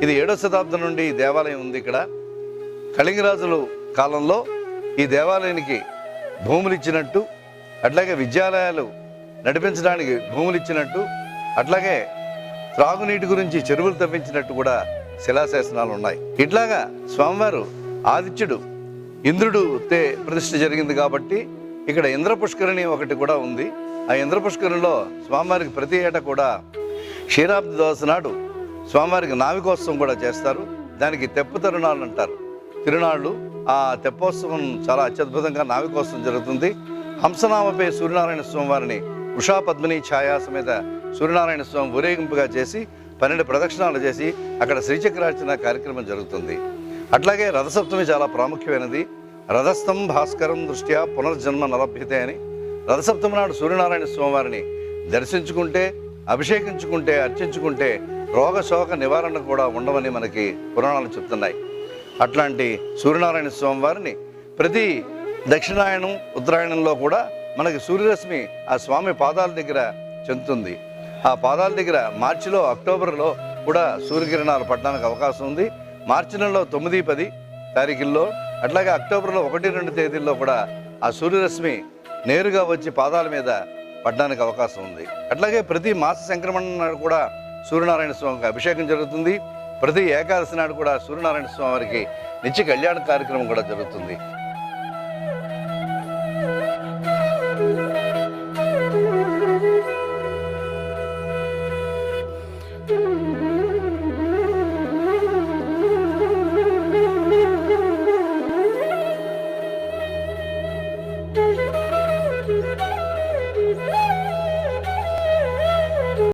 ఇది 7వ శతాబ్దం నుండి ఈ దేవాలయం ఉంది. ఇక్కడ కళింగరాజుల కాలంలో ఈ దేవాలయానికి భూములు ఇచ్చినట్టు, అట్లాగే విద్యాలయాలు నడిపించడానికి భూములు ఇచ్చినట్టు, అట్లాగే త్రాగునీటి గురించి చెరువులు తవ్వించినట్టు కూడా శిలాశాసనాలు ఉన్నాయి. ఇట్లాగా స్వామివారు ఆదిత్యుడు ఇంద్రుడు ప్రతిష్ఠ జరిగింది కాబట్టి ఇక్కడ ఇంద్ర పుష్కరిణి ఒకటి కూడా ఉంది. ఆ ఇంద్ర పుష్కరిణిలో స్వామివారికి ప్రతి ఏటా కూడా క్షీరాబ్ది దోస నాడు స్వామివారికి నావికోత్సవం కూడా చేస్తారు. దానికి తెప్పు తిరునాళ్ళు అంటారు. తిరునాళ్ళు ఆ తెప్పోత్సవం చాలా అత్యద్భుతంగా నావికోత్సవం జరుగుతుంది. హంసనామపై సూర్యనారాయణ స్వామి వారిని ఉషా పద్మిని ఛాయా సమేత సూర్యనారాయణ స్వామి ఊరేగింపుగా చేసి 12 ప్రదక్షిణాలు చేసి అక్కడ శ్రీచక్రార్చన కార్యక్రమం జరుగుతుంది. అట్లాగే రథసప్తమి చాలా ప్రాముఖ్యమైనది. రథస్థం భాస్కరం దృష్ట్యా పునర్జన్మ నలభ్యతే అని రథసప్తమి నాడు సూర్యనారాయణ స్వామి వారిని దర్శించుకుంటే, అభిషేకించుకుంటే, అర్చించుకుంటే రోగశోక నివారణ కూడా ఉండవని మనకి పురాణాలు చెప్తున్నాయి. అట్లాంటి సూర్యనారాయణ స్వామి వారిని ప్రతి దక్షిణాయనం ఉత్తరాయణంలో కూడా మనకి సూర్యరశ్మి ఆ స్వామి పాదాల దగ్గర చెందుతుంది. ఆ పాదాల దగ్గర మార్చిలో, అక్టోబర్లో కూడా సూర్యకిరణాలు పడడానికి అవకాశం ఉంది. మార్చి నెలలో 9, 10 తారీఖుల్లో, అట్లాగే అక్టోబర్లో 1, 2 తేదీల్లో కూడా ఆ సూర్యరశ్మి నేరుగా వచ్చి పాదాల మీద పడడానికి అవకాశం ఉంది. అట్లాగే ప్రతి మాస సంక్రమణ నాడు కూడా సూర్యనారాయణ స్వామికి అభిషేకం జరుగుతుంది. ప్రతి ఏకాదశి నాడు కూడా సూర్యనారాయణ స్వామి వారికి నిత్య కళ్యాణ కార్యక్రమం కూడా జరుగుతుంది.